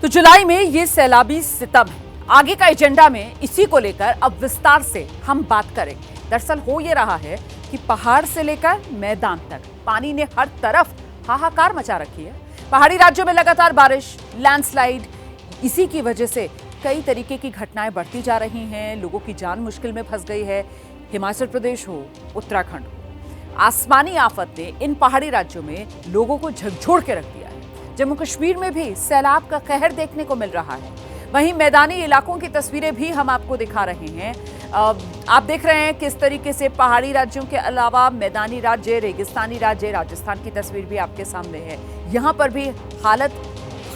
तो जुलाई में ये सैलाबी सितम है। आगे का एजेंडा में इसी को लेकर अब विस्तार से हम बात करेंगे। दरअसल हो ये रहा है कि पहाड़ से लेकर मैदान तक पानी ने हर तरफ हाहाकार मचा रखी है। पहाड़ी राज्यों में लगातार बारिश, लैंडस्लाइड, इसी की वजह से कई तरीके की घटनाएं बढ़ती जा रही हैं। लोगों की जान मुश्किल में फंस गई है। हिमाचल प्रदेश हो, उत्तराखंड हो, आसमानी आफत ने इन पहाड़ी राज्यों में लोगों को झकझोर के रख दिया है। जम्मू कश्मीर में भी सैलाब का कहर देखने को मिल रहा है। वहीं मैदानी इलाकों की तस्वीरें भी हम आपको दिखा रहे हैं। आप देख रहे हैं किस तरीके से पहाड़ी राज्यों के अलावा मैदानी राज्य, रेगिस्तानी राज्य, राजस्थान की तस्वीर भी आपके सामने है। यहाँ पर भी हालत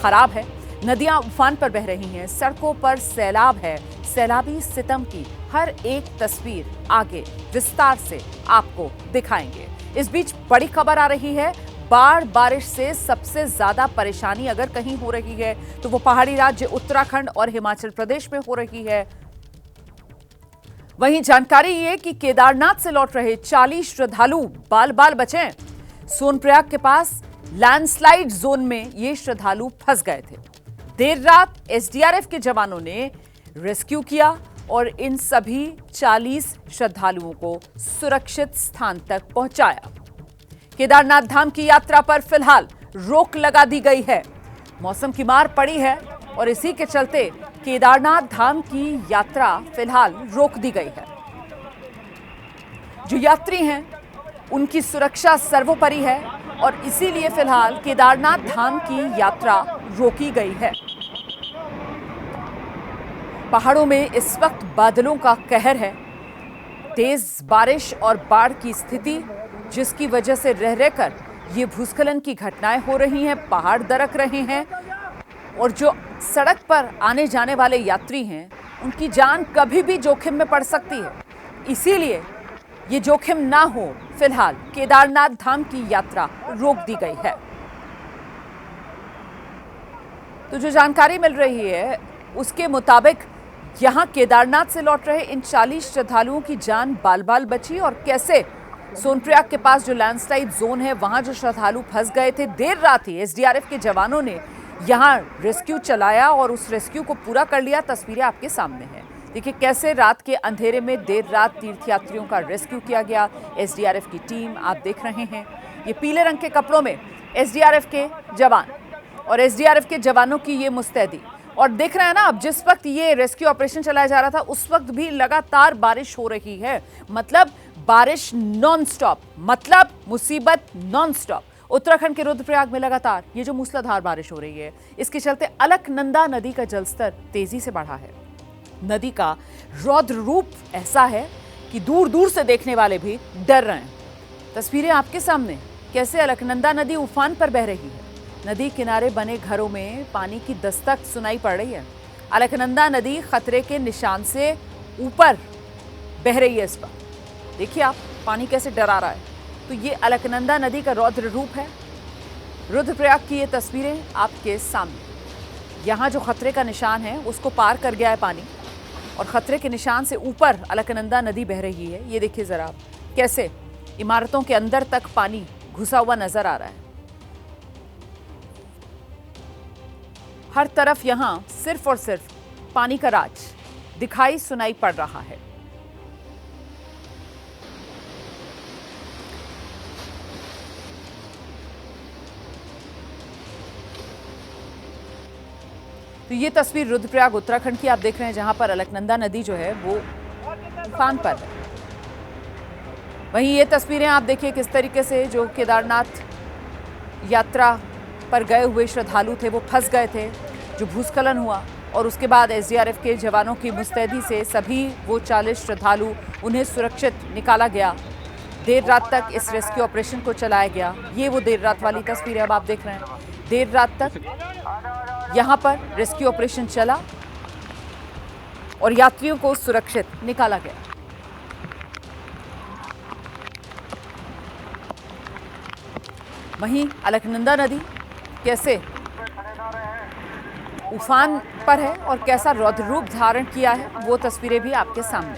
खराब है। नदियां उफान पर बह रही हैं, सड़कों पर सैलाब है। सैलाबी सितम की हर एक तस्वीर आगे विस्तार से आपको दिखाएंगे। इस बीच बड़ी खबर आ रही है। बाढ़ बारिश से सबसे ज्यादा परेशानी अगर कहीं हो रही है तो वो पहाड़ी राज्य उत्तराखंड और हिमाचल प्रदेश में हो रही है। वहीं जानकारी ये कि केदारनाथ से लौट रहे 40 श्रद्धालु बाल बाल बचे। सोनप्रयाग के पास लैंडस्लाइड जोन में ये श्रद्धालु फंस गए थे। देर रात एसडीआरएफ के जवानों ने रेस्क्यू किया और इन सभी 40 श्रद्धालुओं को सुरक्षित स्थान तक पहुंचाया। केदारनाथ धाम की यात्रा पर फिलहाल रोक लगा दी गई है। मौसम की मार पड़ी है और इसी के चलते केदारनाथ धाम की यात्रा फिलहाल रोक दी गई है। जो यात्री हैं उनकी सुरक्षा सर्वोपरि है और इसीलिए फिलहाल केदारनाथ धाम की यात्रा रोकी गई है। पहाड़ों में इस वक्त बादलों का कहर है। तेज बारिश और बाढ़ की स्थिति, जिसकी वजह से रह रहकर ये भूस्खलन की घटनाएं हो रही हैं, पहाड़ दरक रहे हैं और जो सड़क पर आने जाने वाले यात्री हैं उनकी जान कभी भी जोखिम में पड़ सकती है। इसीलिए ये जोखिम ना हो, फिलहाल केदारनाथ धाम की यात्रा रोक दी गई है। तो जो जानकारी मिल रही है उसके मुताबिक यहां केदारनाथ से लौट रहे इन 40 श्रद्धालुओं की जान बाल बाल बची और कैसे सोनप्रयाग के पास जो लैंडस्लाइड जोन है वहां जो श्रद्धालु फंस गए थे, देर रात ही एसडीआरएफ के जवानों ने यहां रेस्क्यू चलाया और उस रेस्क्यू को पूरा कर लिया। तस्वीरें आपके सामने हैं। देखिए कैसे रात के अंधेरे में देर रात तीर्थयात्रियों का रेस्क्यू किया गया। एसडीआरएफ की टीम आप देख रहे हैं, ये पीले रंग के कपड़ों में एसडीआरएफ के जवान और एसडीआरएफ के जवानों की ये मुस्तैदी। और देख रहे हैं ना, अब जिस वक्त ये रेस्क्यू ऑपरेशन चलाया जा रहा था उस वक्त भी लगातार बारिश हो रही है। मतलब बारिश नॉन स्टॉप, मतलब मुसीबत नॉन स्टॉप। उत्तराखंड के रुद्रप्रयाग में लगातार ये जो मूसलाधार बारिश हो रही है, इसके चलते अलकनंदा नदी का जलस्तर तेजी से बढ़ा है। नदी का रौद्र रूप ऐसा है कि दूर दूर से देखने वाले भी डर रहे हैं। तस्वीरें आपके सामने, कैसे अलकनंदा नदी उफान पर बह रही है। नदी किनारे बने घरों में पानी की दस्तक सुनाई पड़ रही है। अलकनंदा नदी खतरे के निशान से ऊपर बह रही है। इस पर देखिए आप, पानी कैसे डरा रहा है। तो ये अलकनंदा नदी का रौद्र रूप है। रुद्रप्रयाग की ये तस्वीरें आपके सामने। यहाँ जो खतरे का निशान है उसको पार कर गया है पानी और खतरे के निशान से ऊपर अलकनंदा नदी बह रही है। ये देखिए जरा आप, कैसे इमारतों के अंदर तक पानी घुसा हुआ नजर आ रहा है। हर तरफ यहाँ सिर्फ और सिर्फ पानी का राज दिखाई सुनाई पड़ रहा है। तो ये तस्वीर रुद्रप्रयाग उत्तराखंड की आप देख रहे हैं, जहां पर अलकनंदा नदी जो है वो उफान पर है। वहीं ये तस्वीरें आप देखिए किस तरीके से जो केदारनाथ यात्रा पर गए हुए श्रद्धालु थे वो फंस गए थे। जो भूस्खलन हुआ और उसके बाद एसडीआरएफ के जवानों की मुस्तैदी से सभी वो 40 श्रद्धालु, उन्हें सुरक्षित निकाला गया। देर रात तक इस रेस्क्यू ऑपरेशन को चलाया गया। ये वो देर रात वाली तस्वीरें अब आप देख रहे हैं। देर रात तक यहाँ पर रेस्क्यू ऑपरेशन चला और यात्रियों को सुरक्षित निकाला गया। वहीं अलकनंदा नदी कैसे उफान पर है और कैसा रौद्र रूप धारण किया है, वो तस्वीरें भी आपके सामने।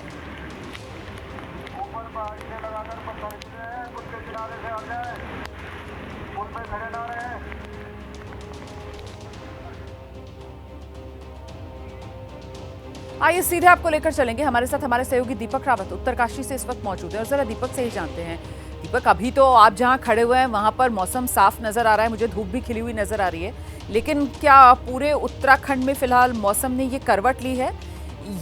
आइए सीधे आपको लेकर चलेंगे। हमारे साथ हमारे सहयोगी दीपक रावत उत्तरकाशी से इस वक्त मौजूद है और जरा दीपक से ही जानते हैं। दीपक, अभी तो आप जहां खड़े हुए हैं वहां पर मौसम साफ नजर आ रहा है, मुझे धूप भी खिली हुई नजर आ रही है, लेकिन क्या पूरे उत्तराखंड में फिलहाल मौसम ने ये करवट ली है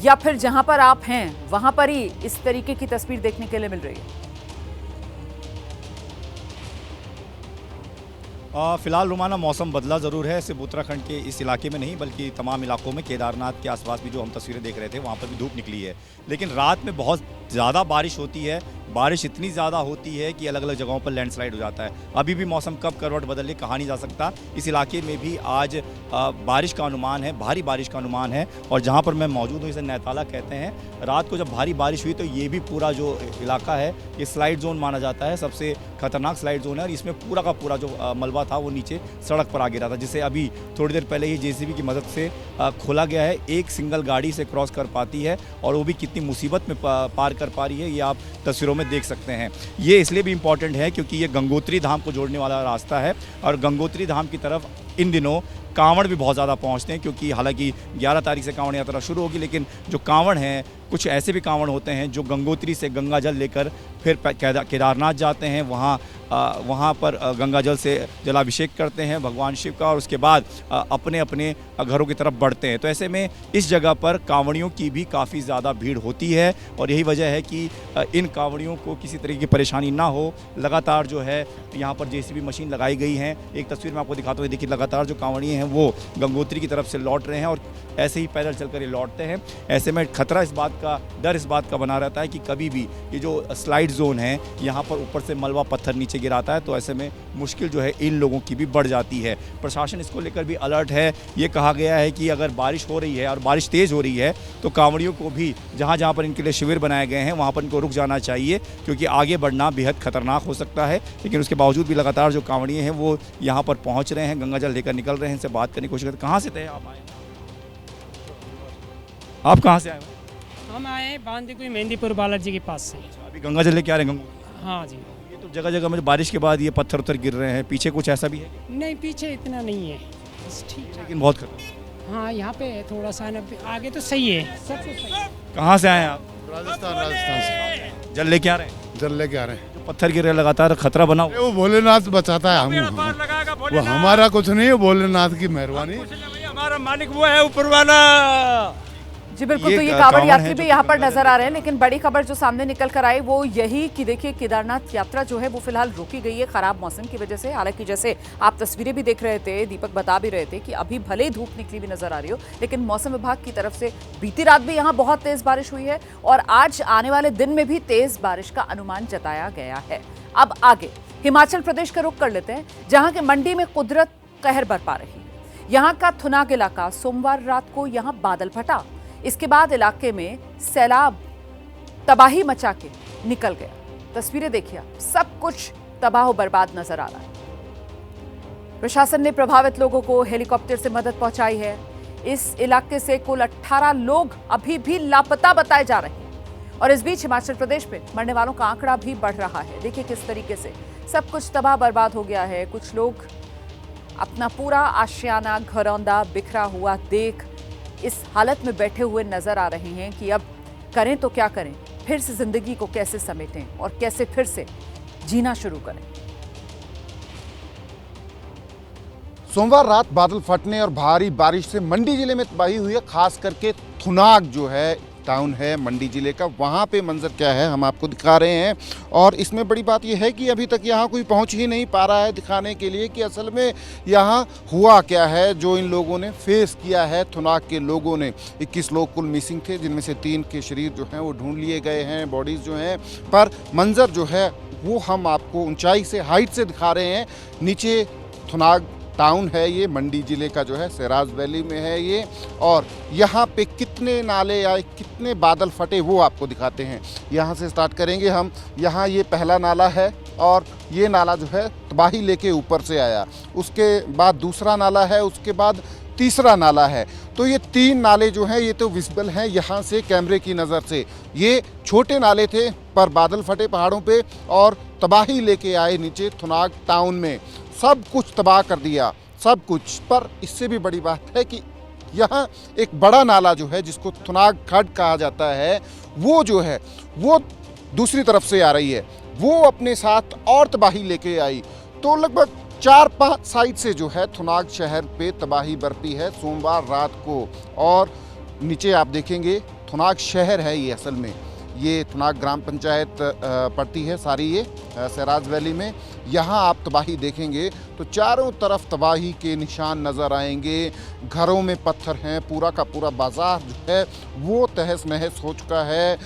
या फिर जहां पर आप हैं वहां पर ही इस तरीके की तस्वीर देखने के लिए मिल रही है? फिलहाल रुमाना मौसम बदला ज़रूर है, सिर्फ उत्तराखंड के इस इलाके में नहीं बल्कि तमाम इलाकों में। केदारनाथ के आसपास भी जो हम तस्वीरें देख रहे थे वहाँ पर भी धूप निकली है, लेकिन रात में बहुत ज़्यादा बारिश होती है। बारिश इतनी ज़्यादा होती है कि अलग अलग जगहों पर लैंडस्लाइड हो जाता है। अभी भी मौसम कब करवट बदले कहा नहीं जा सकता। इस इलाके में भी आज बारिश का अनुमान है, भारी बारिश का अनुमान है। और जहाँ पर मैं मौजूद हूँ इसे नैताला कहते हैं। रात को जब भारी बारिश हुई तो ये भी पूरा जो इलाका है ये स्लाइड जोन माना जाता है, सबसे खतरनाक स्लाइड जोन है। और इसमें पूरा का पूरा जो मलबा था वो नीचे सड़क पर आ गिरा था, जिसे अभी थोड़ी देर पहले ही JCB की मदद से खोला गया है। एक सिंगल गाड़ी से क्रॉस कर पाती है और वो भी कितनी मुसीबत में पार कर पा रही है ये आप तस्वीरों में देख सकते हैं। ये इसलिए भी इम्पॉर्टेंट है क्योंकि ये गंगोत्री धाम को जोड़ने वाला रास्ता है और गंगोत्री धाम की तरफ इन दिनों कांवड़ भी बहुत ज़्यादा पहुंचते हैं, क्योंकि हालांकि 11 तारीख से कांवड़ यात्रा शुरू होगी, लेकिन जो कांवड़ हैं कुछ ऐसे भी कांवड़ होते हैं जो गंगोत्री से गंगा जल लेकर फिर केदारनाथ जाते हैं। वहाँ पर गंगा जल से जलाभिषेक करते हैं भगवान शिव का और उसके बाद अपने अपने घरों की तरफ बढ़ते हैं। तो ऐसे में इस जगह पर कांवड़ियों की भी काफ़ी ज़्यादा भीड़ होती है और यही वजह है कि इन कांवड़ियों को किसी तरह की परेशानी ना हो, लगातार जो है यहाँ पर JCB मशीन लगाई गई हैं। एक तस्वीर में आपको दिखाता हूँ, देखिए लगातार जो कांवड़िए हैं वो गंगोत्री की तरफ से लौट रहे हैं और ऐसे ही पैदल चलकर ये लौटते हैं। ऐसे में खतरा इस बात का, डर इस बात का बना रहता है कि कभी भी ये जो स्लाइड जोन है यहाँ पर ऊपर से मलबा पत्थर नीचे गिराता है, तो ऐसे में मुश्किल जो है इन लोगों की भी बढ़ जाती है। प्रशासन इसको लेकर भी अलर्ट है। ये कहा गया है कि अगर बारिश हो रही है और बारिश तेज़ हो रही है तो कांवड़ियों को भी जहाँ जहाँ पर इनके लिए शिविर बनाए गए हैं वहाँ पर इनको रुक जाना चाहिए, क्योंकि आगे बढ़ना बेहद खतरनाक हो सकता है। लेकिन उसके बावजूद भी लगातार जो कांवड़िए हैं वो यहाँ पर पहुँच रहे हैं, गंगा जल लेकर निकल रहे हैं। इनसे बात करने की कोशिश करते। कहाँ से थे आप आए? आप कहाँ से आए? हम आए बांदीकुई मेहंदीपुर बालाजी के पास से। अभी गंगा जल लेके आ रहे हैं गंगा? हाँ जी। ये तो जगह जगह में बारिश के बाद ये पत्थर उत्थर गिर रहे हैं, पीछे कुछ ऐसा भी है? नहीं, पीछे इतना नहीं है, बस ठीक है। लेकिन बहुत खतरा। हाँ, यहाँ पे थोड़ा सा न, आगे तो सही है, सब कुछ सही है। कहाँ से आए हैं आप? राजस्थान से जल लेके आ रहे हैं? जल लेके आ रहे हैं। जो पत्थर गिर रहे हैं लगातार, खतरा बना हुआ। वो भोलेनाथ बचाता है, वो हमारा कुछ नहीं है, भोलेनाथ की मेहरबानी। हमारा मालिक वो है ऊपर वाला। जी बिल्कुल, तो ये कांवड़ यात्री भी यहाँ पर नजर आ रहे हैं। लेकिन बड़ी खबर जो सामने निकल कर आई वो यही कि देखिए केदारनाथ यात्रा जो है वो फिलहाल रोकी गई है खराब मौसम की वजह से। हालांकि जैसे आप तस्वीरें भी देख रहे थे, दीपक बता भी रहे थे कि अभी भले ही धूप निकली भी नजर आ रही हो, लेकिन मौसम विभाग की तरफ से बीती रात भी यहाँ बहुत तेज बारिश हुई है और आज आने वाले दिन में भी तेज बारिश का अनुमान जताया गया है। अब आगे हिमाचल प्रदेश का रुख कर लेते हैं, जहाँ के मंडी में कुदरत कहर बरपा रही है। यहाँ का थुनाग इलाका सोमवार रात को यहाँ बादल फटा, इसके बाद इलाके में सैलाब तबाही मचा के निकल गया। तस्वीरें देखिए, सब कुछ तबाह बर्बाद नजर आ रहा है। प्रशासन ने प्रभावित लोगों को हेलीकॉप्टर से मदद पहुंचाई है। इस इलाके से कुल 18 लोग अभी भी लापता बताए जा रहे हैं और इस बीच हिमाचल प्रदेश में मरने वालों का आंकड़ा भी बढ़ रहा है। देखिए किस तरीके से सब कुछ तबाह बर्बाद हो गया है। कुछ लोग अपना पूरा आशियाना घरौंदा बिखरा हुआ देख इस हालत में बैठे हुए नजर आ रहे हैं कि अब करें तो क्या करें, फिर से जिंदगी को कैसे समेटें और कैसे फिर से जीना शुरू करें। सोमवार रात बादल फटने और भारी बारिश से मंडी जिले में तबाही हुई है। खास करके थुनाग जो है टाउन है मंडी जिले का, वहाँ पे मंजर क्या है हम आपको दिखा रहे हैं। और इसमें बड़ी बात यह है कि अभी तक यहाँ कोई पहुँच ही नहीं पा रहा है दिखाने के लिए कि असल में यहाँ हुआ क्या है, जो इन लोगों ने फेस किया है। थुनाग के लोगों ने 21 लोग कुल मिसिंग थे, जिनमें से 3 के शरीर जो हैं वो ढूंढ लिए गए हैं, बॉडीज़ जो हैं। पर मंजर जो है वो हम आपको ऊंचाई से, हाइट से दिखा रहे हैं। नीचे थुनाग टाउन है, ये मंडी ज़िले का जो है सराज वैली में है ये। और यहाँ पे कितने नाले आए, कितने बादल फटे वो आपको दिखाते हैं। यहाँ से स्टार्ट करेंगे हम। यहाँ ये पहला नाला है और ये नाला जो है तबाही लेके ऊपर से आया, उसके बाद दूसरा नाला है, उसके बाद तीसरा नाला है। तो ये 3 नाले जो हैं ये तो विजिबल हैं यहाँ से कैमरे की नज़र से। ये छोटे नाले थे पर बादल फटे पहाड़ों पे और तबाही लेके आए नीचे थुनाग टाउन में, सब कुछ तबाह कर दिया, सब कुछ। पर इससे भी बड़ी बात है कि यहाँ एक बड़ा नाला जो है जिसको थुनाग खड्ड कहा जाता है, वो जो है वो दूसरी तरफ से आ रही है, वो अपने साथ और तबाही लेके आई। तो लगभग 4-5 साइड से जो है थुनाग शहर पे तबाही बरपी है सोमवार रात को। और नीचे आप देखेंगे थुनाग शहर है ये, असल में ये थुनाग ग्राम पंचायत पड़ती है सारी ये सराज वैली में। यहाँ आप तबाही देखेंगे तो चारों तरफ तबाही के निशान नज़र आएंगे। घरों में पत्थर हैं, पूरा का पूरा बाज़ार जो है वो तहस नहस हो चुका है।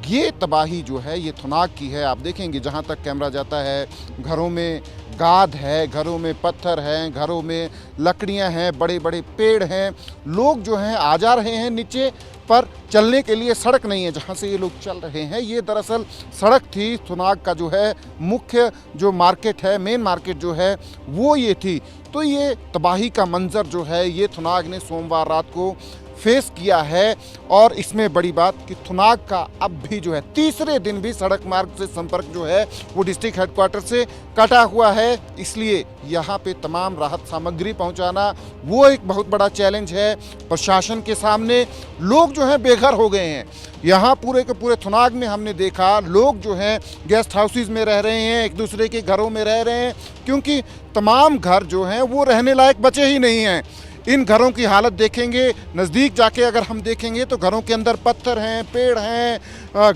ये तबाही जो है ये थुनाग की है। आप देखेंगे जहाँ तक कैमरा जाता है, घरों में गाद है, घरों में पत्थर हैं, घरों में लकड़ियाँ हैं, बड़े बड़े पेड़ हैं। लोग जो हैं आ जा रहे हैं नीचे, पर चलने के लिए सड़क नहीं है जहाँ से ये लोग चल रहे हैं। ये दरअसल सड़क थी, थुनाग का जो है मुख्य जो मार्केट है, मेन मार्केट जो है वो ये थी। तो ये तबाही का मंजर जो है ये थुनाग ने सोमवार रात को फेस किया है। और इसमें बड़ी बात कि थुनाग का अब भी जो है तीसरे दिन भी सड़क मार्ग से संपर्क जो है वो डिस्ट्रिक्ट हेडक्वार्टर से कटा हुआ है। इसलिए यहाँ पे तमाम राहत सामग्री पहुँचाना वो एक बहुत बड़ा चैलेंज है प्रशासन के सामने। लोग जो हैं बेघर हो गए हैं। यहाँ पूरे के पूरे थुनाग में हमने देखा लोग जो हैं गेस्ट हाउसेज में रह रहे हैं, एक दूसरे के घरों में रह रहे हैं, क्योंकि तमाम घर जो हैं वो रहने लायक बचे ही नहीं हैं। इन घरों की हालत देखेंगे, नज़दीक जाके अगर हम देखेंगे तो घरों के अंदर पत्थर हैं, पेड़ हैं,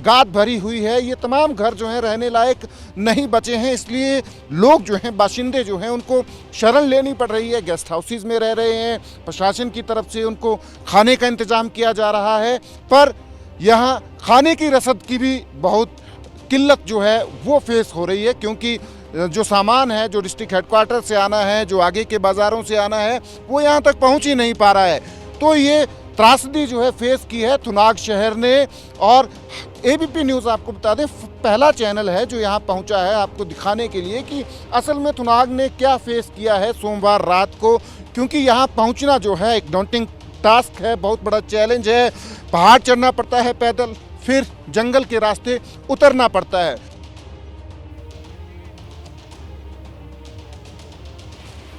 गाद भरी हुई है। ये तमाम घर जो हैं रहने लायक नहीं बचे हैं। इसलिए लोग जो हैं, बाशिंदे जो हैं, उनको शरण लेनी पड़ रही है, गेस्ट हाउसेज में रह रहे हैं। प्रशासन की तरफ से उनको खाने का इंतज़ाम किया जा रहा है, पर यहाँ खाने की रसद की भी बहुत किल्लत जो है वो फेस हो रही है, क्योंकि जो सामान है जो डिस्ट्रिक्ट हेडक्वार्टर से आना है, जो आगे के बाज़ारों से आना है, वो यहाँ तक पहुँच ही नहीं पा रहा है। तो ये त्रासदी जो है फेस की है थुनाग शहर ने। और एबीपी न्यूज़ आपको बता दें पहला चैनल है जो यहाँ पहुँचा है आपको दिखाने के लिए कि असल में थुनाग ने क्या फेस किया है सोमवार रात को, क्योंकि यहाँ पहुँचना जो है एक डॉन्टिंग टास्क है, बहुत बड़ा चैलेंज है। पहाड़ चढ़ना पड़ता है पैदल, फिर जंगल के रास्ते उतरना पड़ता है।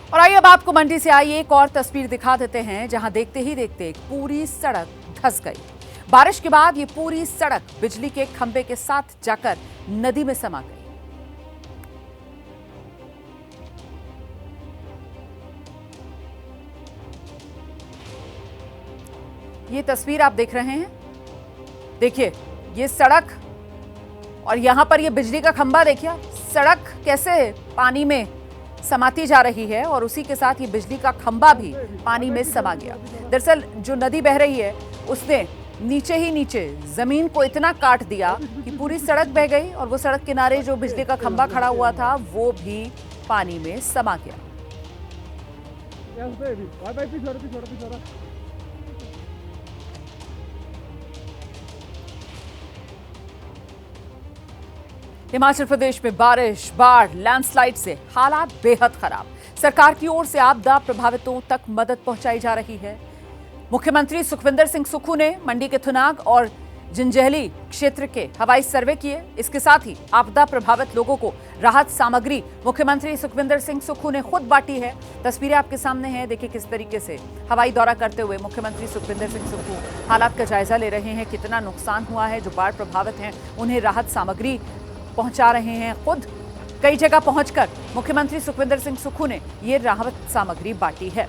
और आइए अब आपको मंडी से आई एक और तस्वीर दिखा देते हैं, जहां देखते ही देखते एक पूरी सड़क धंस गई। बारिश के बाद ये पूरी सड़क बिजली के खंभे के साथ जाकर नदी में समा गई। ये तस्वीर आप देख रहे हैं, देखिए ये सड़क और यहां पर ये बिजली का खंभा। देखिए सड़क कैसे पानी में समाती जा रही है और उसी के साथ ये बिजली का खंभा भी पानी में समा गया। दरअसल जो नदी बह रही है उसने नीचे ही नीचे जमीन को इतना काट दिया कि पूरी सड़क बह गई और वो सड़क किनारे जो बिजली का खंभा खड़ा हुआ था वो भी पानी में समा गया। हिमाचल प्रदेश में बारिश, बाढ़, लैंडस्लाइड से हालात बेहद खराब। सरकार की ओर से आपदा प्रभावितों तक मदद पहुंचाई जा रही है। मुख्यमंत्री सुखविंदर सिंह सुक्खू ने मंडी के थुनाग और जंजैहली क्षेत्र के हवाई सर्वे किए। इसके साथ ही आपदा प्रभावित लोगों को राहत सामग्री मुख्यमंत्री सुखविंदर सिंह सुक्खू ने खुद बांटी है। तस्वीरें आपके सामने हैं, देखिए किस तरीके से हवाई दौरा करते हुए मुख्यमंत्री सुखविंदर सिंह सुक्खू हालात का जायजा ले रहे हैं। कितना नुकसान हुआ है, जो बाढ़ प्रभावित हैं उन्हें राहत सामग्री पहुंचा रहे हैं। खुद कई जगह पहुंचकर मुख्यमंत्री सुखविंदर सिंह सुक्खू ने ये राहत सामग्री बांटी है।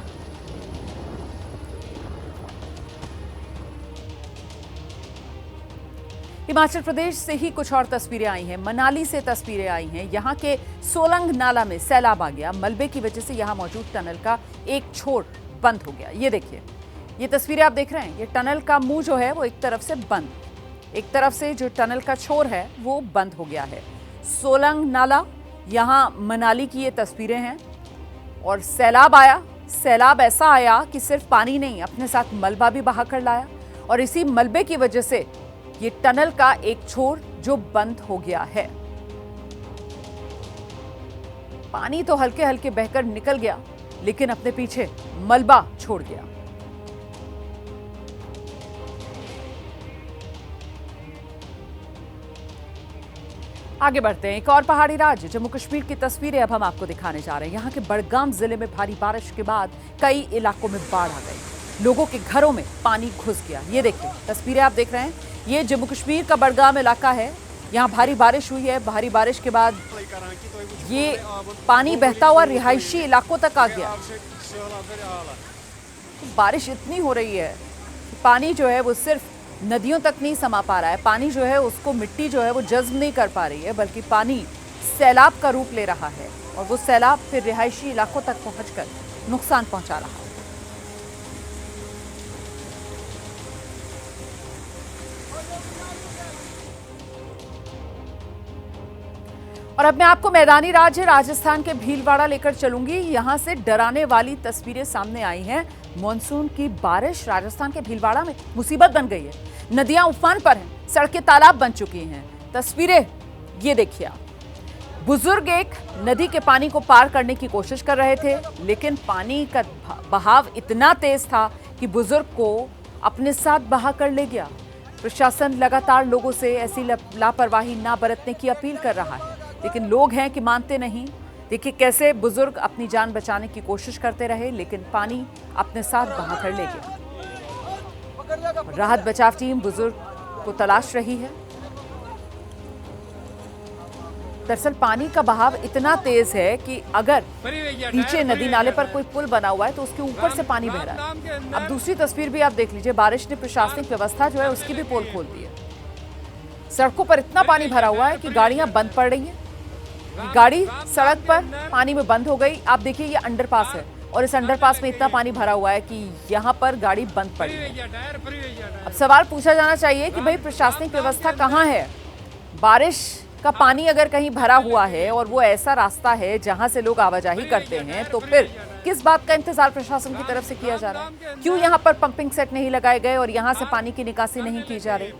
हिमाचल प्रदेश से ही कुछ और तस्वीरें आई हैं। मनाली से तस्वीरें आई हैं। यहाँ के सोलंग नाला में सैलाब आ गया। मलबे की वजह से यहाँ मौजूद टनल का एक छोर बंद हो गया। ये देखिए, ये तस्वीरें आप देख रहे हैं। ये टनल का मुंह जो है वो एक तरफ से बंद, एक तरफ से जो टनल का छोर है वो बंद हो गया है। सोलंग नाला, यहाँ मनाली की ये तस्वीरें हैं। और सैलाब आया, सैलाब ऐसा आया कि सिर्फ पानी नहीं, अपने साथ मलबा भी बहा कर लाया। और इसी मलबे की वजह से ये टनल का एक छोर जो बंद हो गया है। पानी तो हल्के हल्के बहकर निकल गया, लेकिन अपने पीछे मलबा छोड़ गया। आगे बढ़ते हैं। एक और पहाड़ी राज्य जम्मू कश्मीर की तस्वीरें अब हम आपको दिखाने जा रहे हैं। यहाँ के बड़गाम जिले में भारी बारिश के बाद कई इलाकों में बाढ़ आ गई। लोगों के घरों में पानी घुस गया। ये देखिए तस्वीरें आप देख रहे हैं, ये जम्मू कश्मीर का बडगाम इलाका है। यहाँ भारी बारिश हुई है, भारी बारिश के बाद ये पानी बहता हुआ रिहायशी इलाकों तक आ गया। बारिश इतनी हो रही है कि पानी जो है वो सिर्फ नदियों तक नहीं समा पा रहा है, पानी जो है उसको मिट्टी जो है वो जज्ब नहीं कर पा रही है, बल्कि पानी सैलाब का रूप ले रहा है और वो सैलाब फिर रिहायशी इलाकों तक पहुंचकर नुकसान पहुंचा रहा है। और अब मैं आपको मैदानी राज्य राजस्थान के भीलवाड़ा लेकर चलूंगी। यहां से डराने वाली तस्वीरें सामने आई हैं। मॉनसून की बारिश राजस्थान के भीलवाड़ा में मुसीबत बन गई है। नदियां उफान पर हैं, सड़कें तालाब बन चुकी हैं। तस्वीरें ये देखिए आप। बुजुर्ग एक नदी के पानी को पार करने की कोशिश कर रहे थे, लेकिन पानी का बहाव इतना तेज था कि बुजुर्ग को अपने साथ बहा कर ले गया। प्रशासन लगातार लोगों से ऐसी लापरवाही ना बरतने की अपील कर रहा है, लेकिन लोग हैं कि मानते नहीं। देखिए कैसे बुजुर्ग अपनी जान बचाने की कोशिश करते रहे, लेकिन पानी अपने साथ बहा कर ले गया। राहत बचाव टीम बुजुर्ग को तलाश रही है। दरअसल पानी का बहाव इतना तेज है कि अगर नीचे नदी नाले पर कोई पुल बना हुआ है तो उसके ऊपर से पानी बह रहा है। अब दूसरी तस्वीर भी आप देख लीजिए, बारिश ने प्रशासनिक व्यवस्था जो है उसकी भी पोल खोल दी है। सड़कों पर इतना पानी भरा हुआ है कि गाड़ियां बंद पड़ रही हैं। गाड़ी सड़क पर पानी में बंद हो गई। आप देखिए ये अंडरपास है और इस अंडरपास में इतना पानी भरा हुआ है कि यहाँ पर गाड़ी बंद पड़ी है। अब सवाल पूछा जाना चाहिए कि भाई प्रशासनिक व्यवस्था कहाँ है? बारिश का पानी अगर कहीं भरा हुआ है और वो ऐसा रास्ता है जहां से लोग आवाजाही करते हैं, तो फिर किस बात का इंतजार प्रशासन की तरफ से किया जा रहा है? क्यों यहाँ पर पंपिंग सेट नहीं लगाए गए और यहाँ से पानी की निकासी नहीं की जा रही?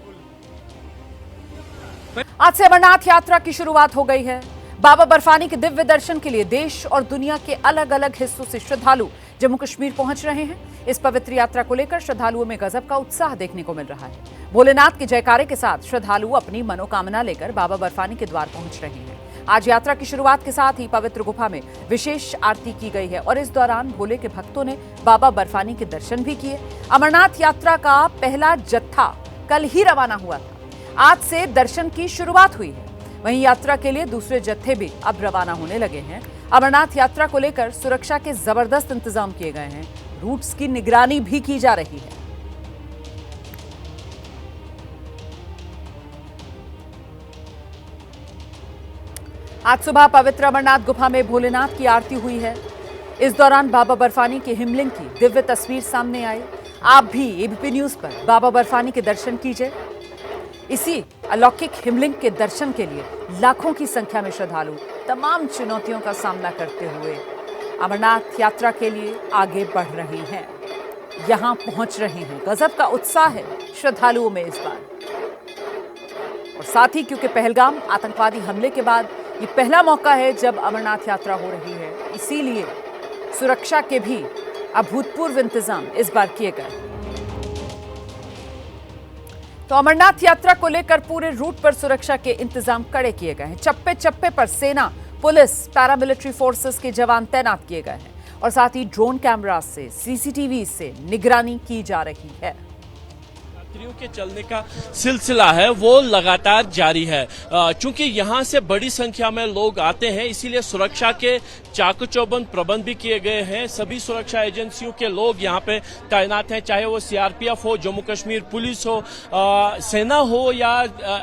आज से अमरनाथ यात्रा की शुरुआत हो गई है। बाबा बर्फानी के दिव्य दर्शन के लिए देश और दुनिया के अलग अलग हिस्सों से श्रद्धालु जम्मू कश्मीर पहुंच रहे हैं। इस पवित्र यात्रा को लेकर श्रद्धालुओं में गजब का उत्साह देखने को मिल रहा है। भोलेनाथ के जयकारे के साथ श्रद्धालु अपनी मनोकामना लेकर बाबा बर्फानी के द्वार पहुंच रहे हैं। आज यात्रा की शुरुआत के साथ ही पवित्र गुफा में विशेष आरती की गई है और इस दौरान भोले के भक्तों ने बाबा बर्फानी के दर्शन भी किए। अमरनाथ यात्रा का पहला जत्था कल ही रवाना हुआ था। आज से दर्शन की शुरुआत हुई है। वहीं यात्रा के लिए दूसरे जत्थे भी अब रवाना होने लगे हैं। अमरनाथ यात्रा को लेकर सुरक्षा के जबरदस्त इंतजाम किए गए हैं। रूट्स की निगरानी भी की जा रही है। आज सुबह पवित्र अमरनाथ गुफा में भोलेनाथ की आरती हुई है। इस दौरान बाबा बर्फानी के हिमलिंग की दिव्य तस्वीर सामने आई। आप भी एबीपी न्यूज पर बाबा बर्फानी के दर्शन कीजिए। इसी अलौकिक हिमलिंग के दर्शन के लिए लाखों की संख्या में श्रद्धालु तमाम चुनौतियों का सामना करते हुए अमरनाथ यात्रा के लिए आगे बढ़ रहे हैं, यहां पहुंच रहे हैं। गजब का उत्साह है श्रद्धालुओं में इस बार। और साथ ही क्योंकि पहलगाम आतंकवादी हमले के बाद ये पहला मौका है जब अमरनाथ यात्रा हो रही है, इसीलिए सुरक्षा के भी अभूतपूर्व इंतजाम इस बार किए गए। तो अमरनाथ यात्रा को लेकर पूरे रूट पर सुरक्षा के इंतजाम कड़े किए गए हैं। चप्पे चप्पे पर सेना, पुलिस, पैरामिलिट्री फोर्सेस के जवान तैनात किए गए हैं और साथ ही ड्रोन कैमरा से, सीसीटीवी से निगरानी की जा रही है। यात्रियों के चलने का सिलसिला है वो लगातार जारी है। चूंकि यहाँ से बड़ी संख्या में लोग आते हैं, इसीलिए सुरक्षा के चाक चौबंद प्रबंध भी किए गए हैं। सभी सुरक्षा एजेंसियों के लोग यहाँ पे तैनात हैं, चाहे वो सीआरपीएफ हो, जम्मू कश्मीर पुलिस हो, सेना हो या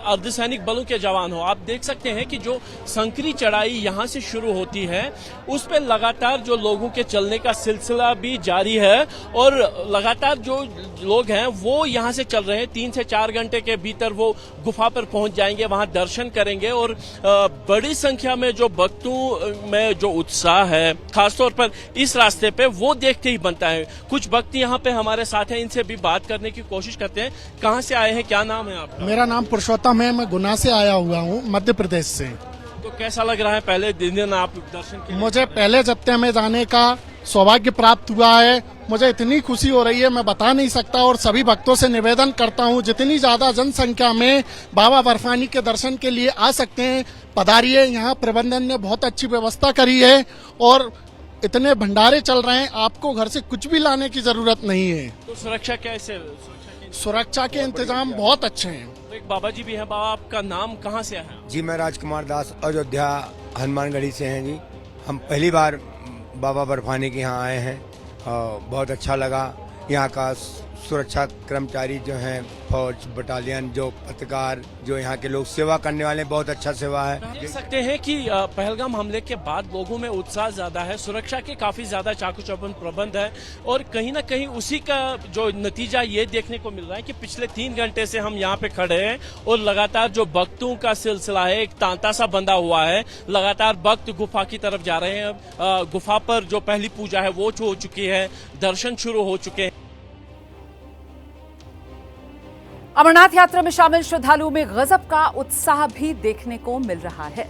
अर्धसैनिक बलों के जवान हो। आप देख सकते हैं कि जो संकरी चढ़ाई यहाँ से शुरू होती है उस पर लगातार जो लोगों के चलने का सिलसिला भी जारी है और लगातार जो लोग हैं वो यहाँ से चल रहे हैं। 3 से 4 घंटे के भीतर वो गुफा पर पहुंच जाएंगे, वहां दर्शन करेंगे और बड़ी संख्या में जो भक्तों में जो उत्साह है खासतौर पर इस रास्ते पे वो देखते ही बनता है। कुछ भक्त यहाँ पे हमारे साथ हैं, इनसे भी बात करने की कोशिश करते हैं। कहाँ से आए हैं, क्या नाम है आपका? मेरा नाम पुरुषोत्तम है, मैं गुना से आया हुआ हूँ, मध्य प्रदेश से। तो कैसा लग रहा है पहले दिन आप दर्शन के लिए? मुझे पहले जत्थे में जाने का सौभाग्य प्राप्त हुआ है। मुझे इतनी खुशी हो रही है मैं बता नहीं सकता और सभी भक्तों से निवेदन करता हूं जितनी ज्यादा जनसंख्या में बाबा बर्फानी के दर्शन के लिए आ सकते हैं पधारिए। यहाँ प्रबंधन ने बहुत अच्छी व्यवस्था करी है और इतने भंडारे चल रहे हैं, आपको घर से कुछ भी लाने की जरूरत नहीं है। तो सुरक्षा कैसे? सुरक्षा के इंतजाम बहुत अच्छे हैं। तो एक बाबा जी भी हैं। बाबा, आपका नाम कहाँ से है? जी, मैं राजकुमार दास अयोध्या हनुमानगढ़ी से हैं जी। हम पहली बार बाबा बर्फानी के यहाँ आए हैं और बहुत अच्छा लगा। यहाँ का सुरक्षा कर्मचारी जो हैं, फौज बटालियन, जो पत्रकार, जो यहाँ के लोग सेवा करने वाले, बहुत अच्छा सेवा है। देख सकते हैं कि पहलगाम हमले के बाद लोगों में उत्साह ज्यादा है, सुरक्षा के काफी ज्यादा चाकू चौबंद प्रबंध है और कहीं ना कहीं उसी का जो नतीजा ये देखने को मिल रहा है कि पिछले 3 घंटे से हम यहाँ पे खड़े हैं और लगातार जो भक्तों का सिलसिला है, एक तांता सा बंधा हुआ है। लगातार भक्त गुफा की तरफ जा रहे हैं। गुफा पर जो पहली पूजा है वो हो चुकी है, दर्शन शुरू हो चुके हैं। अमरनाथ यात्रा में शामिल श्रद्धालुओं में गजब का उत्साह भी देखने को मिल रहा है।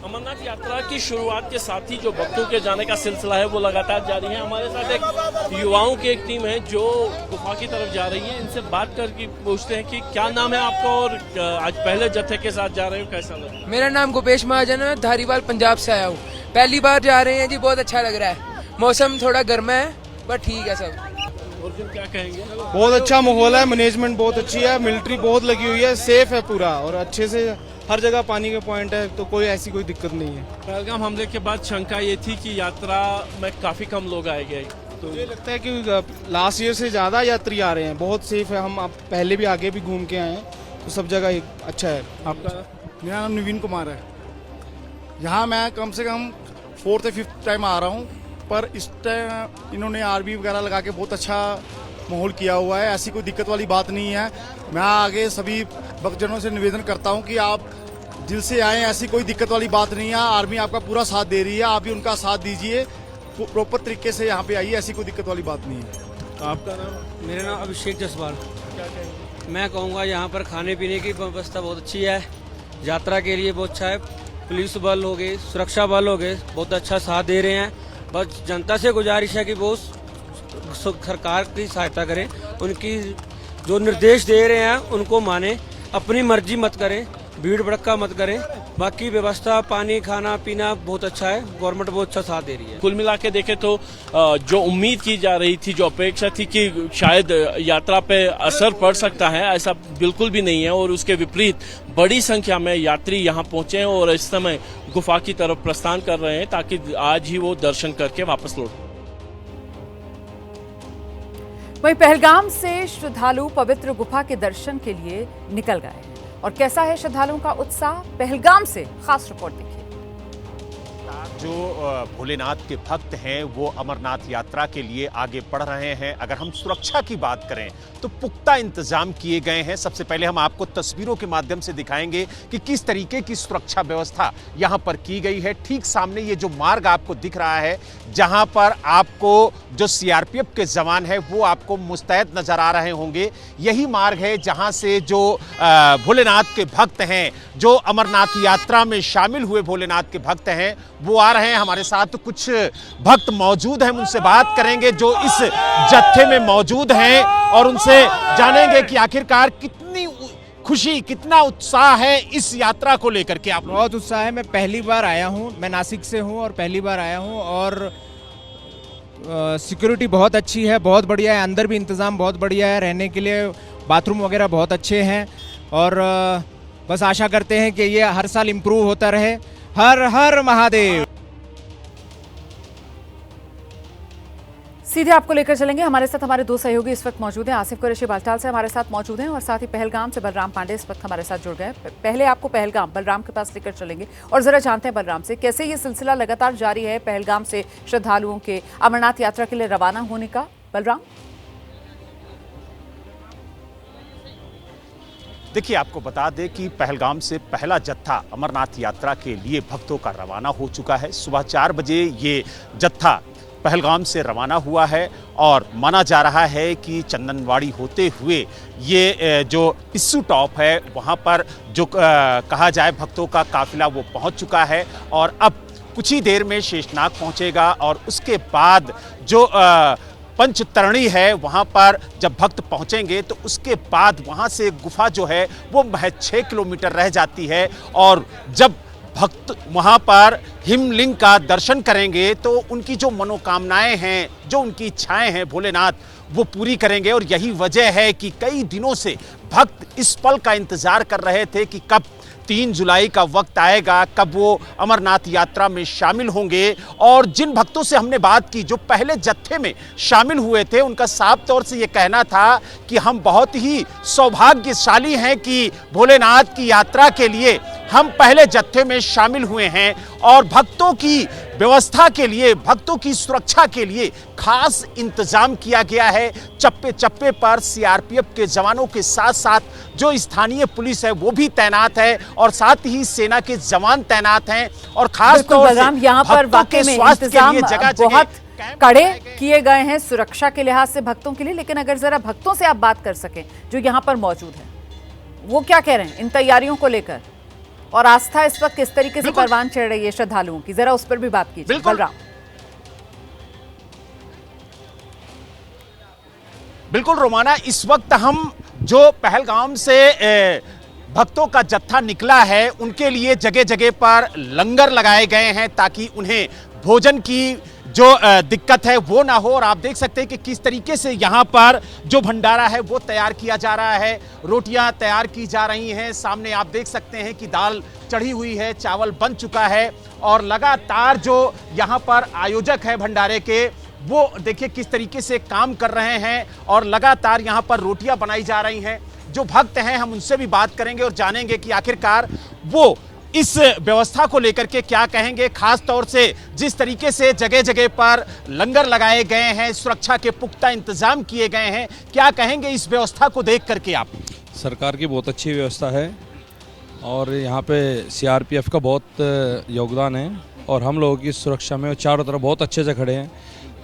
अमरनाथ यात्रा की शुरुआत के साथ ही जो भक्तों के जाने का सिलसिला है वो लगातार जारी है। हमारे साथ एक युवाओं की एक टीम है जो गुफा की तरफ जा रही है। इनसे बात करके पूछते हैं कि क्या नाम है आपका और आज पहले जत्थे के साथ जा रहे हो, कैसा लग रहा है? मेरा नाम गोपेश महाजन है, धारीवाल पंजाब से आया हूँ। पहली बार जा रहे हैं जी, बहुत अच्छा लग रहा है। मौसम थोड़ा गर्म है पर ठीक है सब। और फिर क्या कहेंगे? बहुत अच्छा माहौल है, मैनेजमेंट बहुत अच्छी है, मिलिट्री बहुत लगी हुई है, सेफ है पूरा और अच्छे से हर जगह पानी के पॉइंट है, तो कोई ऐसी कोई दिक्कत नहीं है। पहलगाम हमले के बाद शंका ये थी कि यात्रा में काफी कम लोग आएंगे, तो मुझे लगता है कि लास्ट ईयर से ज्यादा यात्री आ रहे हैं। बहुत सेफ है, हम पहले भी आगे भी घूम के आए हैं, तो सब जगह अच्छा है। आपका? मेरा नाम नवीन कुमार है। यहाँ मैं कम से कम 4th या 5th टाइम आ रहा हूँ, पर इस टाइम इन्होंने आरबी वगैरह लगा के बहुत अच्छा माहौल किया हुआ है। ऐसी कोई दिक्कत वाली बात नहीं है। मैं आगे सभी भक्तजनों से निवेदन करता हूं कि आप दिल से आएँ, ऐसी कोई दिक्कत वाली बात नहीं है। आर्मी आपका पूरा साथ दे रही है, आप भी उनका साथ दीजिए, प्रॉपर तरीके से यहाँ पे आइए, ऐसी कोई दिक्कत वाली बात नहीं है। आपका नाम? मेरा नाम अभिषेक जसवाल। क्या कहेंगे? मैं कहूँगा यहाँ पर खाने पीने की व्यवस्था बहुत अच्छी है, यात्रा के लिए बहुत अच्छा है। पुलिस बल हो गए, सुरक्षा बल हो गए, बहुत अच्छा साथ दे रहे हैं। बस जनता से गुजारिश है कि वो सरकार की सहायता करें, उनकी जो निर्देश दे रहे हैं उनको माने, अपनी मर्जी मत करें, भीड़ भड़का मत करें। बाकी व्यवस्था पानी खाना पीना बहुत अच्छा है, गवर्नमेंट बहुत अच्छा साथ दे रही है। कुल मिला के देखें तो जो उम्मीद की जा रही थी, जो अपेक्षा थी कि शायद यात्रा पे असर पड़ सकता है, ऐसा बिल्कुल भी नहीं है और उसके विपरीत बड़ी संख्या में यात्री यहाँ पहुंचे हैं और इस समय गुफा की तरफ प्रस्थान कर रहे हैं ताकि आज ही वो दर्शन करके वापस लौटें। वहीं पहलगाम से श्रद्धालु पवित्र गुफा के दर्शन के लिए निकल गए हैं और कैसा है श्रद्धालुओं का उत्साह, पहलगाम से खास रिपोर्ट देखिए। जो भोलेनाथ के भक्त हैं वो अमरनाथ यात्रा के लिए आगे बढ़ रहे हैं। अगर हम सुरक्षा की बात करें तो पुख्ता इंतजाम किए गए हैं। सबसे पहले हम आपको तस्वीरों के माध्यम से दिखाएंगे कि किस तरीके की सुरक्षा व्यवस्था यहां पर की गई है। ठीक सामने ये जो मार्ग आपको दिख रहा है, जहां पर आपको जो सीआरपीएफ के जवान है वो आपको मुस्तैद नजर आ रहे होंगे। यही मार्ग है जहां से जो भोलेनाथ के भक्त हैं, जो अमरनाथ यात्रा में शामिल हुए भोलेनाथ के भक्त हैं, वो आ रहे हैं। हमारे साथ कुछ भक्त मौजूद हैं, उनसे बात करेंगे जो इस जत्थे में मौजूद हैं और उनसे जानेंगे कि आखिरकार कितनी खुशी, कितना उत्साह है इस यात्रा को लेकर के। आप? बहुत उत्साह है, मैं पहली बार आया हूँ, मैं नासिक से हूँ और पहली बार आया हूँ और सिक्योरिटी बहुत अच्छी है, बहुत बढ़िया है। अंदर भी इंतज़ाम बहुत बढ़िया है, रहने के लिए बाथरूम वगैरह बहुत अच्छे हैं और बस आशा करते हैं कि ये हर साल इम्प्रूव होता रहे। हर हर महादेव। सीधे आपको लेकर चलेंगे। हमारे साथ हमारे दो सहयोगी इस वक्त मौजूद हैं। आसिफ कुरैशी बालटाल से हमारे साथ मौजूद हैं और साथ ही पहलगाम से बलराम पांडे इस वक्त हमारे साथ जुड़ गए। पहले आपको पहलगाम बलराम के पास लेकर चलेंगे और जरा जानते हैं बलराम से कैसे ये सिलसिला लगातार जारी है पहलगाम से श्रद्धालुओं के अमरनाथ यात्रा के लिए रवाना होने का। बलराम, देखिए, आपको बता दें कि पहलगाम से पहला जत्था अमरनाथ यात्रा के लिए भक्तों का रवाना हो चुका है। सुबह 4 बजे ये जत्था पहलगाम से रवाना हुआ है और माना जा रहा है कि चंदनवाड़ी होते हुए ये जो पिस्सू टॉप है वहाँ पर जो कहा जाए भक्तों का काफिला वो पहुँच चुका है और अब कुछ ही देर में शेषनाग पहुँचेगा और उसके बाद जो पंचतरणी है वहाँ पर जब भक्त पहुँचेंगे तो उसके बाद वहाँ से गुफा जो है वो महज 6 किलोमीटर रह जाती है और जब भक्त वहां पर हिमलिंग का दर्शन करेंगे तो उनकी जो मनोकामनाएं हैं, जो उनकी इच्छाएं हैं, भोलेनाथ वो पूरी करेंगे। और यही वजह है कि कई दिनों से भक्त इस पल का इंतजार कर रहे थे कि कब 3 जुलाई का वक्त आएगा, कब वो अमरनाथ यात्रा में शामिल होंगे। और जिन भक्तों से हमने बात की जो पहले जत्थे में शामिल हुए थे, उनका साफ तौर से ये कहना था कि हम बहुत ही सौभाग्यशाली हैं कि भोलेनाथ की यात्रा के लिए हम पहले जत्थे में शामिल हुए हैं। और भक्तों की व्यवस्था के लिए, भक्तों की सुरक्षा के लिए खास इंतजाम किया गया है। चप्पे चप्पे पर सीआरपीएफ के जवानों के साथ साथ जो स्थानीय पुलिस है वो भी तैनात है और साथ ही सेना के जवान तैनात हैं। और खास तौर से यहाँ पर वाकई में इंतजाम बहुत कड़े किए गए हैं सुरक्षा के लिहाज से भक्तों के लिए। लेकिन अगर जरा भक्तों से आप बात कर सकें जो यहाँ पर मौजूद है, वो क्या कह रहे हैं इन तैयारियों को लेकर, और आस्था इस वक्त किस तरीके से परवान चढ़ रही है श्रद्धालुओं की, जरा उस पर भी बात कीजिए। बलराम। बिल्कुल रोमाना, इस वक्त हम जो पहलगाम से भक्तों का जत्था निकला है उनके लिए जगह जगह पर लंगर लगाए गए हैं ताकि उन्हें भोजन की जो दिक्कत है वो ना हो। और आप देख सकते हैं कि किस तरीके से यहाँ पर जो भंडारा है वो तैयार किया जा रहा है, रोटियां तैयार की जा रही हैं। सामने आप देख सकते हैं कि दाल चढ़ी हुई है, चावल बन चुका है और लगातार जो यहाँ पर आयोजक है भंडारे के वो देखिए किस तरीके से काम कर रहे हैं और लगातार यहाँ पर रोटियां बनाई जा रही हैं। जो भक्त हैं हम उनसे भी बात करेंगे और जानेंगे कि आखिरकार वो इस व्यवस्था को लेकर के क्या कहेंगे। खास तौर से जिस तरीके से जगह जगह पर लंगर लगाए गए हैं, सुरक्षा के पुख्ता इंतजाम किए गए हैं, क्या कहेंगे इस व्यवस्था को देख करके आप? सरकार की बहुत अच्छी व्यवस्था है और यहाँ पे सीआरपीएफ का बहुत योगदान है और हम लोगों की सुरक्षा में चारों तरफ बहुत अच्छे से खड़े हैं।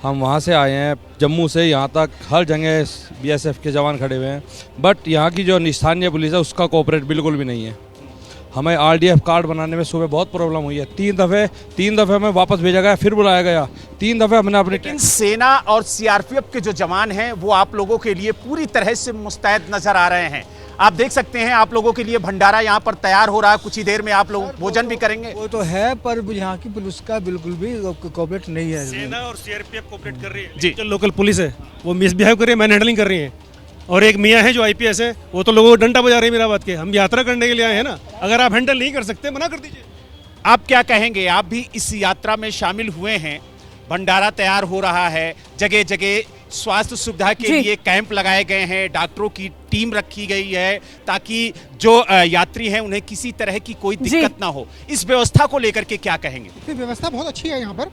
हम वहाँ से आए हैं, जम्मू से यहाँ तक हर जगह बीएसएफ के जवान खड़े हुए हैं, बट यहाँ की जो स्थानीय पुलिस है उसका कोऑपरेट बिल्कुल भी नहीं है। हमें आरडीएफ कार्ड बनाने में सुबह बहुत प्रॉब्लम हुई है। 3 दफ़े हमें वापस भेजा गया, फिर बुलाया गया, 3 दफ़े हमने अपने। लेकिन सेना और सीआरपीएफ के जो जवान हैं वो आप लोगों के लिए पूरी तरह से मुस्तैद नजर आ रहे हैं। आप देख सकते हैं आप लोगों के लिए भंडारा यहाँ पर तैयार हो रहा है, कुछ ही देर में आप लोग भोजन भी करेंगे। वो तो है पर यहाँ की पुलिस का बिल्कुल भी कोऑपरेट नहीं है। सेना और सीआरपीएफ कोऑपरेट कर रही है जी। जो लोकल पुलिस है वो मिसबिहेव कर रही है, मैन हैंडलिंग कर रही है। और एक मियाँ है जो आईपीएस है वो तो लोगों को डंडा बजा रहे हैं। मेरा बात के हम यात्रा करने के लिए आए हैं ना, अगर आप हैंडल नहीं कर सकते मना कर दीजिए। आप क्या कहेंगे? आप भी इस यात्रा में शामिल हुए हैं, भंडारा तैयार हो रहा है, जगह जगह स्वास्थ्य सुविधा के लिए कैंप लगाए गए हैं, डॉक्टरों की टीम रखी गई है ताकि जो यात्री हैं उन्हें किसी तरह की कोई दिक्कत ना हो। इस व्यवस्था को लेकर के क्या कहेंगे? व्यवस्था बहुत अच्छी है, यहाँ पर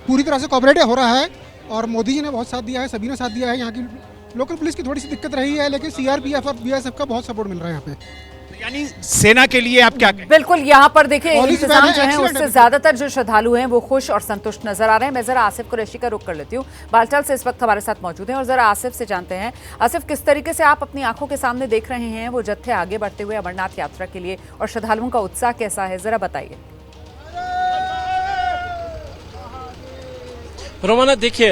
पूरी तरह से कोऑपरेटिव हो रहा है और मोदी जी ने बहुत साथ दिया है, सभी ने साथ दिया है। यहाँ की लोकल पुलिस की थोड़ी सी दिक्कत रही है लेकिन सीआरपीएफ और बीएसएफ का बहुत सपोर्ट मिल रहा है यहाँ पे। यानी सेना के लिए आप क्या कहें? बिल्कुल, यहाँ पर देखिए इंतजाम जो है उससे ज्यादातर जो श्रद्धालु हैं वो खुश और संतुष्ट नजर आ रहे हैं। मैं जरा आसिफ कुरैशी का रुख कर लेती हूँ, बालटाल से इस वक्त हमारे साथ मौजूद हैं और जरा आसिफ से जानते हैं। आसिफ, किस तरीके से आप अपनी आंखों के सामने देख रहे हैं वो जत्थे आगे बढ़ते हुए अमरनाथ यात्रा के लिए और श्रद्धालुओं का उत्साह कैसा है, जरा बताइए। रोमाना, देखिए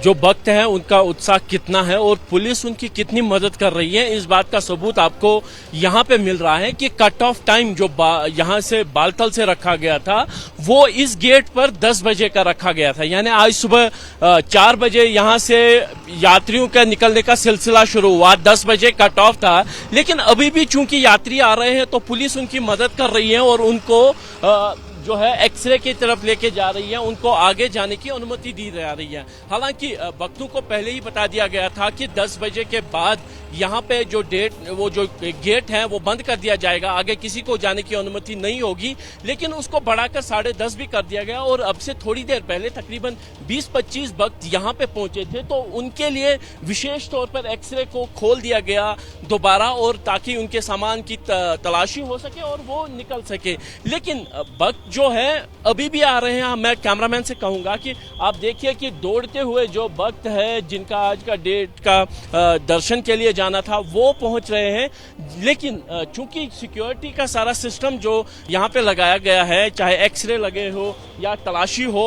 जो भक्त हैं उनका उत्साह कितना है और पुलिस उनकी कितनी मदद कर रही है, इस बात का सबूत आपको यहाँ पे मिल रहा है कि कट ऑफ टाइम जो यहाँ से बालतल से रखा गया था वो इस गेट पर 10 बजे का रखा गया था। यानी आज सुबह 4 बजे यहाँ से यात्रियों का निकलने का सिलसिला शुरू हुआ, 10 बजे कट ऑफ था। लेकिन अभी भी चूंकि यात्री आ रहे हैं तो पुलिस उनकी मदद कर रही है और उनको जो है एक्सरे की तरफ लेके जा रही है, उनको आगे जाने की अनुमति दी जा रही है। हालांकि भक्तों को पहले ही बता दिया गया था कि 10 बजे के बाद यहाँ पे जो गेट है वो बंद कर दिया जाएगा, आगे किसी को जाने की अनुमति नहीं होगी। लेकिन उसको बढ़ाकर 10:30 भी कर दिया गया और अब से थोड़ी देर पहले तकरीबन 20-25 भक्त यहाँ पे पहुंचे थे तो उनके लिए विशेष तौर पर एक्सरे को खोल दिया गया दोबारा, और ताकि उनके सामान की तलाशी हो सके और वो निकल सके। लेकिन भक्त जो है अभी भी आ रहे हैं। मैं कैमरामैन से कहूँगा कि आप देखिए कि दौड़ते हुए जो भक्त है जिनका आज का डेट का दर्शन के लिए जाना था वो पहुँच रहे हैं, लेकिन चूंकि सिक्योरिटी का सारा सिस्टम जो यहाँ पे लगाया गया है, चाहे एक्सरे लगे हो या तलाशी हो,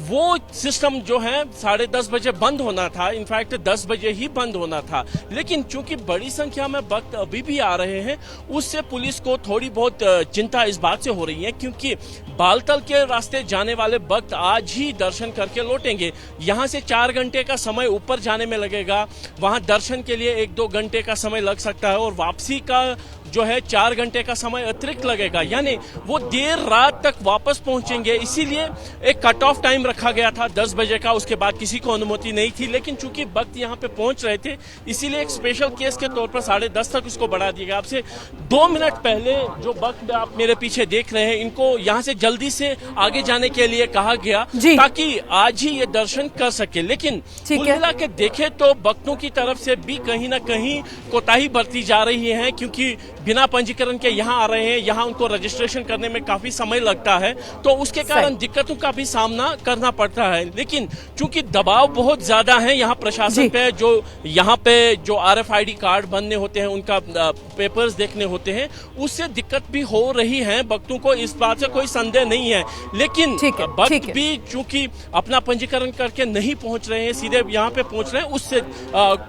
वो सिस्टम जो है 10:30 बजे बंद होना था, इनफैक्ट 10 बजे ही बंद होना था। लेकिन चूंकि बड़ी संख्या में भक्त अभी भी आ रहे हैं, उससे पुलिस को थोड़ी बहुत चिंता इस बात से हो रही है, क्योंकि बालतल के रास्ते जाने वाले भक्त आज ही दर्शन करके लौटेंगे। यहाँ से 4 घंटे का समय ऊपर जाने में लगेगा, वहाँ दर्शन के लिए 1-2 घंटे का समय लग सकता है और वापसी का जो है 4 घंटे का समय अतिरिक्त लगेगा, यानी वो देर रात तक वापस पहुंचेंगे। इसीलिए एक कट ऑफ टाइम रखा गया था 10 बजे का, उसके बाद किसी को अनुमति नहीं थी। लेकिन चूंकि भक्त यहाँ पे पहुंच रहे थे, इसीलिए एक स्पेशल केस के तौर पर 10:30 तक इसको बढ़ा दिया गया। आपसे 2 मिनट पहले जो भक्त आप मेरे पीछे देख रहे हैं, इनको यहाँ से जल्दी से आगे जाने के लिए कहा गया ताकि आज ही ये दर्शन कर सके। लेकिन कुल मिला के देखे तो भक्तों की तरफ से भी कहीं ना कहीं कोताही बरती जा रही है, क्योंकि बिना पंजीकरण के यहाँ आ रहे हैं, यहाँ उनको रजिस्ट्रेशन करने में काफी समय लगता है, तो उसके कारण दिक्कतों का भी सामना करना पड़ता है। लेकिन चूंकि दबाव बहुत ज्यादा है यहाँ प्रशासन पे, जो यहाँ पे जो RFID कार्ड बनने होते हैं, उनका पेपर्स देखने होते हैं, उससे दिक्कत भी हो रही है भक्तों को, इस बात से कोई संदेह नहीं है। लेकिन भक्त भी चूंकि अपना पंजीकरण करके नहीं पहुंच रहे हैं, सीधे यहाँ पे पहुंच रहे हैं, उससे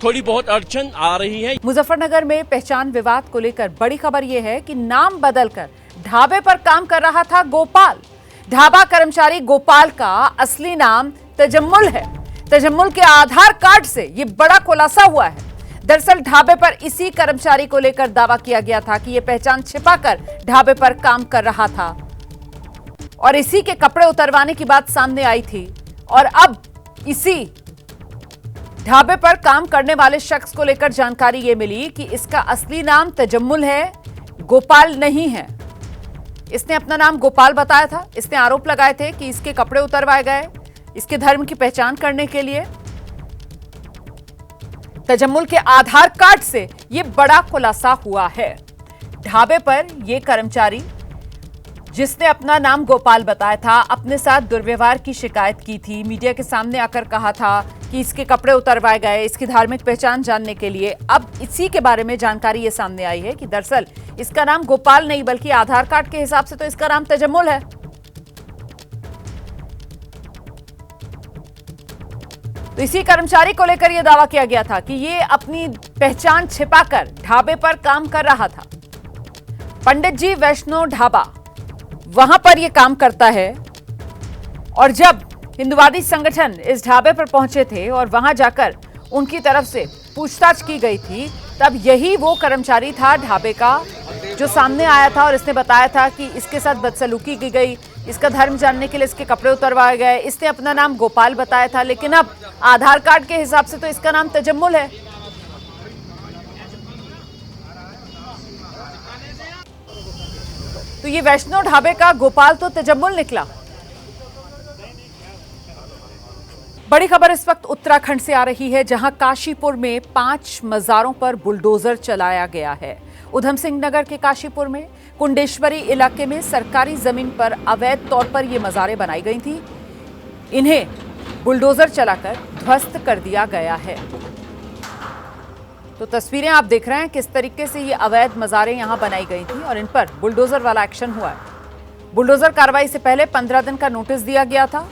थोड़ी बहुत अड़चन आ रही है। मुजफ्फरनगर में पहचान विवाद को लेकर बड़ी खबर यह है कि नाम बदलकर ढाबे पर काम कर रहा था गोपाल। ढाबा कर्मचारी गोपाल का असली नाम तजम्मुल है। तजम्मुल के आधार कार्ड से यह बड़ा खुलासा हुआ है। दरअसल ढाबे पर इसी कर्मचारी को लेकर दावा किया गया था कि यह पहचान छिपाकर ढाबे पर काम कर रहा था और इसी के कपड़े उतरवाने की बात सामने आई थी। और अब इसी ढाबे पर काम करने वाले शख्स को लेकर जानकारी ये मिली कि इसका असली नाम तजम्मुल है, गोपाल नहीं है। इसने अपना नाम गोपाल बताया था। इसने आरोप लगाए थे कि इसके कपड़े उतरवाए गए इसके धर्म की पहचान करने के लिए। तजम्मुल के आधार कार्ड से यह बड़ा खुलासा हुआ है। ढाबे पर यह कर्मचारी जिसने अपना नाम गोपाल बताया था, अपने साथ दुर्व्यवहार की शिकायत की थी, मीडिया के सामने आकर कहा था कि इसके कपड़े उतरवाए गए इसकी धार्मिक पहचान जानने के लिए। अब इसी के बारे में जानकारी ये सामने आई है कि दरअसल इसका नाम गोपाल नहीं बल्कि आधार कार्ड के हिसाब से तो इसका नाम तजम्मुल है। तो इसी कर्मचारी को लेकर यह दावा किया गया था कि ये अपनी पहचान छिपाकर ढाबे पर काम कर रहा था। पंडित जी वैष्णो ढाबा, वहां पर यह काम करता है। और जब हिंदुवादी संगठन इस ढाबे पर पहुंचे थे और वहां जाकर उनकी तरफ से पूछताछ की गई थी, तब यही वो कर्मचारी था ढाबे का जो सामने आया था और इसने बताया था कि इसके साथ बदसलूकी की गई, इसका धर्म जानने के लिए इसके कपड़े उतरवाए गए। इसने अपना नाम गोपाल बताया था, लेकिन अब आधार कार्ड के हिसाब से तो इसका नाम तजम्मुल है। तो ये वैष्णो ढाबे का गोपाल तो तजम्मुल निकला। बड़ी खबर इस वक्त उत्तराखंड से आ रही है, जहां काशीपुर में 5 मजारों पर बुलडोजर चलाया गया है। उधम सिंह नगर के काशीपुर में कुंडेश्वरी इलाके में सरकारी जमीन पर अवैध तौर पर ये मजारें बनाई गई थी। इन्हें बुलडोजर चलाकर ध्वस्त कर दिया गया है। तो तस्वीरें आप देख रहे हैं किस तरीके से ये अवैध मजारें यहां बनाई गई थी और इन पर बुलडोजर वाला एक्शन हुआ है। बुलडोजर कार्रवाई से पहले 15 दिन का नोटिस दिया गया था।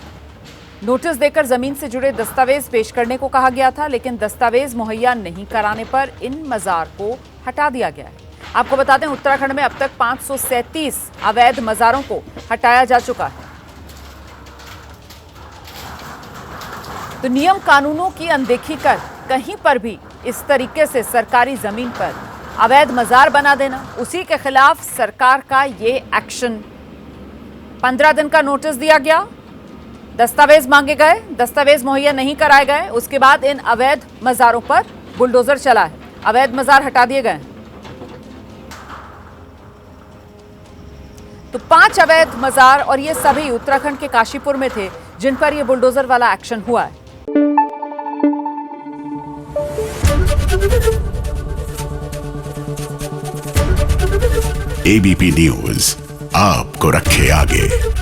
नोटिस देकर जमीन से जुड़े दस्तावेज पेश करने को कहा गया था, लेकिन दस्तावेज मुहैया नहीं कराने पर इन मजार को हटा दिया गया है। आपको बता दें, उत्तराखंड में अब तक 537 अवैध मजारों को हटाया जा चुका है। तो नियम कानूनों की अनदेखी कर कहीं पर भी इस तरीके से सरकारी जमीन पर अवैध मजार बना देना, उसी के खिलाफ सरकार का ये एक्शन। 15 दिन का नोटिस दिया गया, दस्तावेज मांगे गए, दस्तावेज मुहैया नहीं कराए गए, उसके बाद इन अवैध मजारों पर बुलडोजर चला है, अवैध मजार हटा दिए गए। तो 5 अवैध मजार और ये सभी उत्तराखंड के काशीपुर में थे, जिन पर ये बुलडोजर वाला एक्शन हुआ है। ABP न्यूज आपको रखे आगे।